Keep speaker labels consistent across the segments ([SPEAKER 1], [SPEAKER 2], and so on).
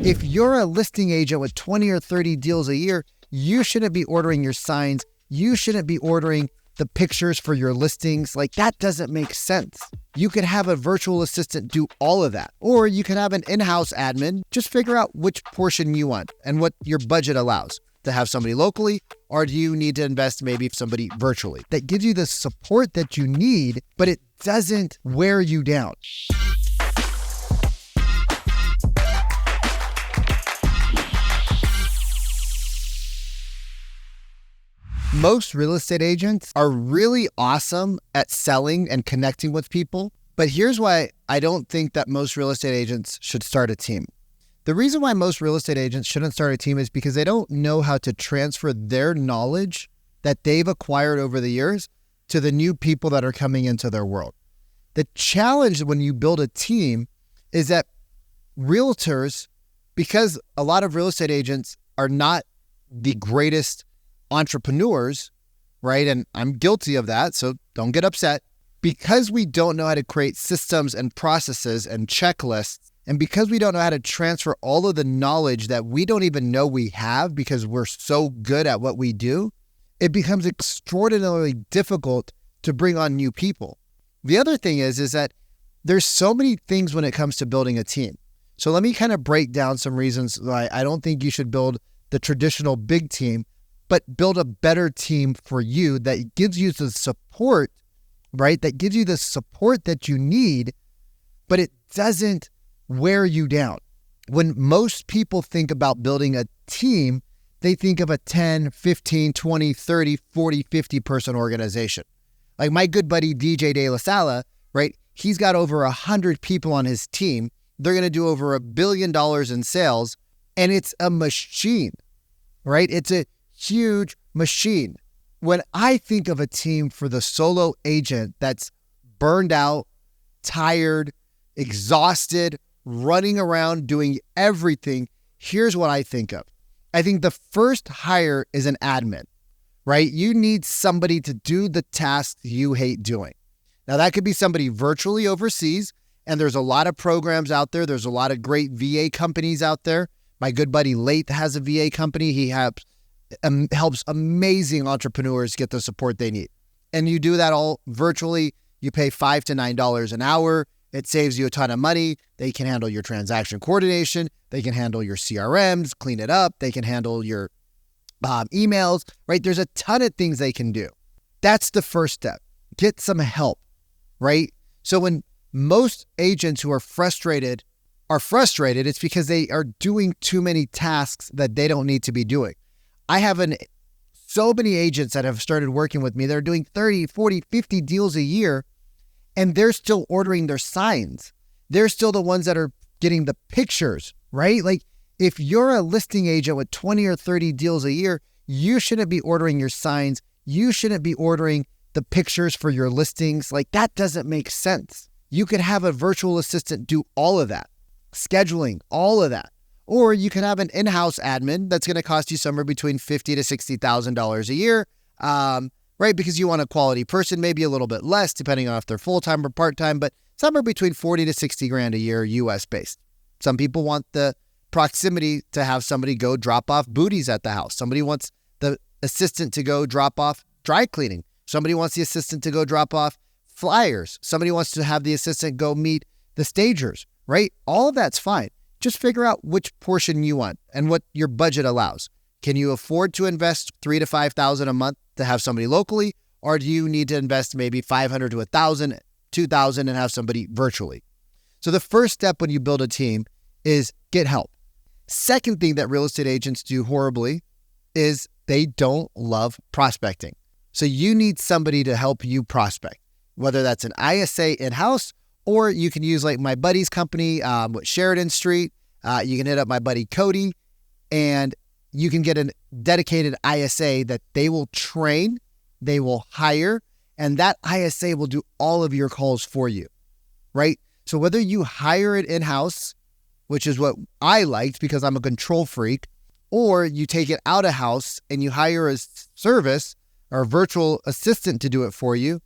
[SPEAKER 1] If you're a listing agent with 20 or 30 deals a year, you shouldn't be ordering your signs. You shouldn't be ordering the pictures for your listings. Like, that doesn't make sense. You could have a virtual assistant do all of that. Or you can have an in-house admin. Just figure out which portion you want and what your budget allows. To have somebody locally, or do you need to invest maybe somebody virtually? That gives you the support that you need, but it doesn't wear you down. Most real estate agents are really awesome at selling and connecting with people, but here's why I don't think that most real estate agents should start a team. The reason why most real estate agents shouldn't start a team is because they don't know how to transfer their knowledge that they've acquired over the years to the new people that are coming into their world. The challenge when you build a team is that realtors, because a lot of real estate agents are not the greatest entrepreneurs, right? And I'm guilty of that, so don't get upset. Because we don't know how to create systems and processes and checklists, and because we don't know how to transfer all of the knowledge that we don't even know we have because we're so good at what we do, it becomes extraordinarily difficult to bring on new people. The other thing is that there's so many things when it comes to building a team. So let me kind of break down some reasons why I don't think you should build the traditional big team, but build a better team for you that gives you the support, right? That gives you the support that you need, but it doesn't wear you down. When most people think about building a team, they think of a 10, 15, 20, 30, 40, 50 person organization. Like my good buddy, DJ De La Sala, right? He's got over 100 people on his team. They're going to do over $1 billion in sales, and it's a machine, right? It's a huge machine. When I think of a team for the solo agent that's burned out, tired, exhausted, running around doing everything, here's what I think of. I think the first hire is an admin, right? You need somebody to do the tasks you hate doing. Now that could be somebody virtually overseas, and there's a lot of programs out there. There's a lot of great VA companies out there. My good buddy Lath has a VA company. He helps amazing entrepreneurs get the support they need. And you do that all virtually. You pay $5 to $9 an hour. It saves you a ton of money. They can handle your transaction coordination. They can handle your CRMs, clean it up. They can handle your emails, right? There's a ton of things they can do. That's the first step. Get some help, right? So when most agents who are frustrated, it's because they are doing too many tasks that they don't need to be doing. I have so many agents that have started working with me. They're doing 30, 40, 50 deals a year, and they're still ordering their signs. They're still the ones that are getting the pictures, right? Like if you're a listing agent with 20 or 30 deals a year, you shouldn't be ordering your signs. You shouldn't be ordering the pictures for your listings. Like that doesn't make sense. You could have a virtual assistant do all of that, scheduling, all of that. Or you can have an in-house admin that's going to cost you somewhere between $50,000 to $60,000 a year, right? Because you want a quality person, maybe a little bit less, depending on if they're full-time or part-time, but somewhere between 40 to 60 grand a year, US based. Some people want the proximity to have somebody go drop off booties at the house. Somebody wants the assistant to go drop off dry cleaning. Somebody wants the assistant to go drop off flyers. Somebody wants to have the assistant go meet the stagers, right? All of that's fine. Just figure out which portion you want and what your budget allows. Can you afford to invest $3,000 to $5,000 a month to have somebody locally? Or do you need to invest maybe $500 to $1,000, $2,000 and have somebody virtually? So the first step when you build a team is get help. Second thing that real estate agents do horribly is they don't love prospecting. So you need somebody to help you prospect, whether that's an ISA in-house, or you can use like my buddy's company with Sheridan Street. You can hit up my buddy Cody, and you can get a dedicated ISA that they will train, they will hire, and that ISA will do all of your calls for you, right? So whether you hire it in-house, which is what I liked because I'm a control freak, or you take it out of house and you hire a service or a virtual assistant to do it for you,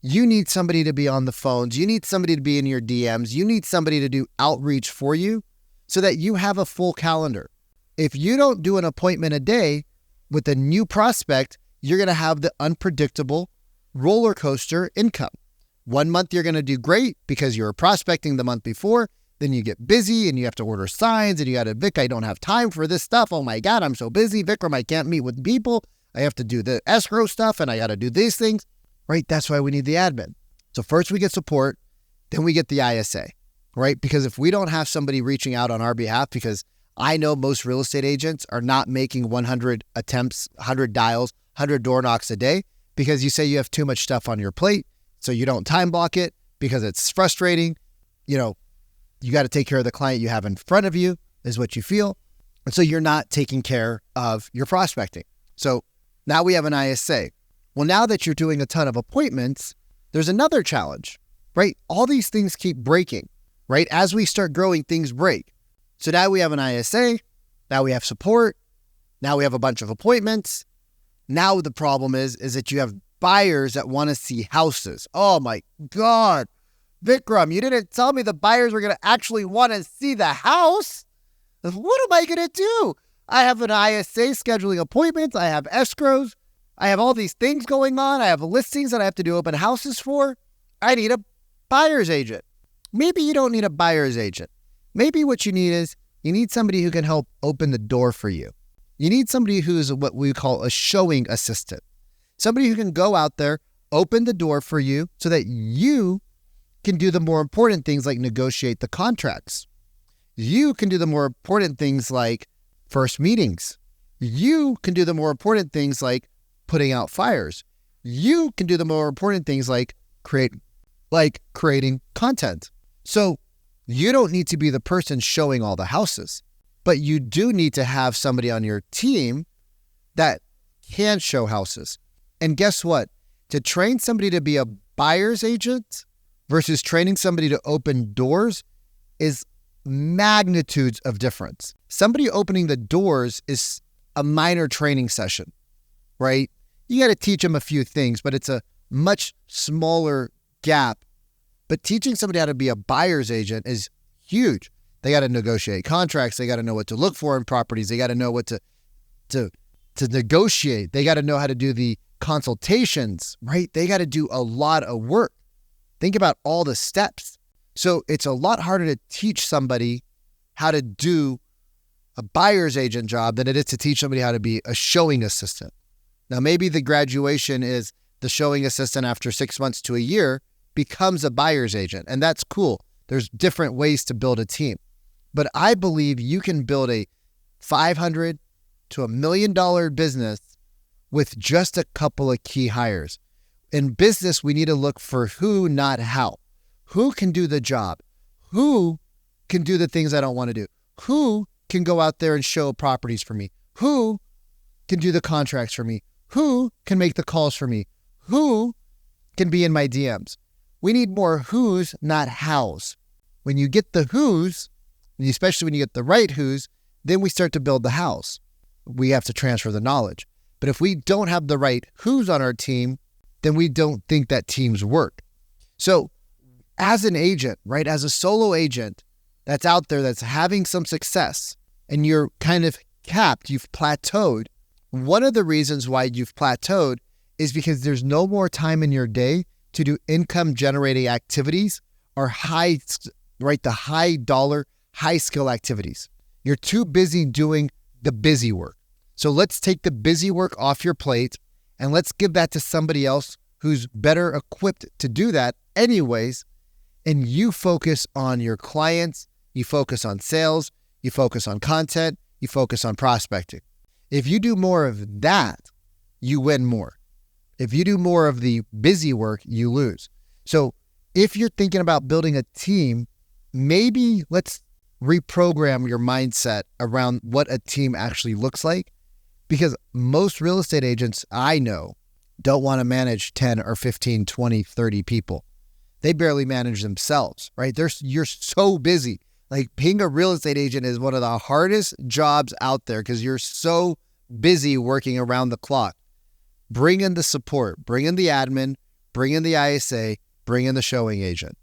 [SPEAKER 1] you need somebody to be on the phones. You need somebody to be in your DMs. You need somebody to do outreach for you so that you have a full calendar. If you don't do an appointment a day with a new prospect, you're going to have the unpredictable roller coaster income. 1 month you're going to do great because you were prospecting the month before. Then you get busy and you have to order signs and you got to, Vic, I don't have time for this stuff. Oh my God, I'm so busy. Vikram, I can't meet with people. I have to do the escrow stuff and I got to do these things, right? That's why we need the admin. So first we get support, then we get the ISA, right? Because if we don't have somebody reaching out on our behalf, because I know most real estate agents are not making 100 attempts, 100 dials, 100 door knocks a day because you say you have too much stuff on your plate. So you don't time block it because it's frustrating. You got to take care of the client you have in front of you is what you feel. And so you're not taking care of your prospecting. So now we have an ISA. Well, now that you're doing a ton of appointments, there's another challenge, right? All these things keep breaking, right? As we start growing, things break. So now we have an ISA. Now we have support. Now we have a bunch of appointments. Now the problem is that you have buyers that want to see houses. Oh my God. Vikram, you didn't tell me the buyers were going to actually want to see the house. What am I going to do? I have an ISA scheduling appointments. I have escrows. I have all these things going on. I have listings that I have to do open houses for. I need a buyer's agent. Maybe you don't need a buyer's agent. Maybe what you need is you need somebody who can help open the door for you. You need somebody who is what we call a showing assistant. Somebody who can go out there, open the door for you so that you can do the more important things like negotiate the contracts. You can do the more important things like first meetings. You can do the more important things like putting out fires. You can do the more important things like creating content. So you don't need to be the person showing all the houses, but you do need to have somebody on your team that can show houses. And guess what? To train somebody to be a buyer's agent versus training somebody to open doors is magnitudes of difference. Somebody opening the doors is a minor training session, right? You got to teach them a few things, but it's a much smaller gap. But teaching somebody how to be a buyer's agent is huge. They got to negotiate contracts. They got to know what to look for in properties. They got to know what to negotiate. They got to know how to do the consultations, right? They got to do a lot of work. Think about all the steps. So it's a lot harder to teach somebody how to do a buyer's agent job than it is to teach somebody how to be a showing assistant. Now, maybe the graduation is the showing assistant after 6 months to a year becomes a buyer's agent, and that's cool. There's different ways to build a team. But I believe you can build a $500 to $1 million business with just a couple of key hires. In business, we need to look for who, not how. Who can do the job? Who can do the things I don't want to do? Who can go out there and show properties for me? Who can do the contracts for me? Who can make the calls for me? Who can be in my DMs? We need more who's, not how's. When you get the who's, and especially when you get the right who's, then we start to build the how's. We have to transfer the knowledge. But if we don't have the right who's on our team, then we don't think that teams work. So as an agent, right, as a solo agent that's out there that's having some success and you're kind of capped, you've plateaued, one of the reasons why you've plateaued is because there's no more time in your day to do income generating activities or the high dollar, high skill activities. You're too busy doing the busy work. So let's take the busy work off your plate and let's give that to somebody else who's better equipped to do that anyways. And you focus on your clients, you focus on sales, you focus on content, you focus on prospecting. If you do more of that, you win more. If you do more of the busy work, you lose. So if you're thinking about building a team, maybe let's reprogram your mindset around what a team actually looks like. Because most real estate agents I know don't want to manage 10 or 15, 20, 30 people. They barely manage themselves, right? You're so busy. Like being a real estate agent is one of the hardest jobs out there because you're so busy working around the clock. Bring in the support, bring in the admin, bring in the ISA, bring in the showing agent.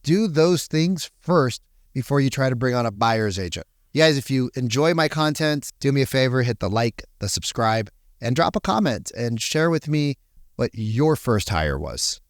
[SPEAKER 1] Do those things first before you try to bring on a buyer's agent. You guys, if you enjoy my content, do me a favor, hit the like, the subscribe, and drop a comment and share with me what your first hire was.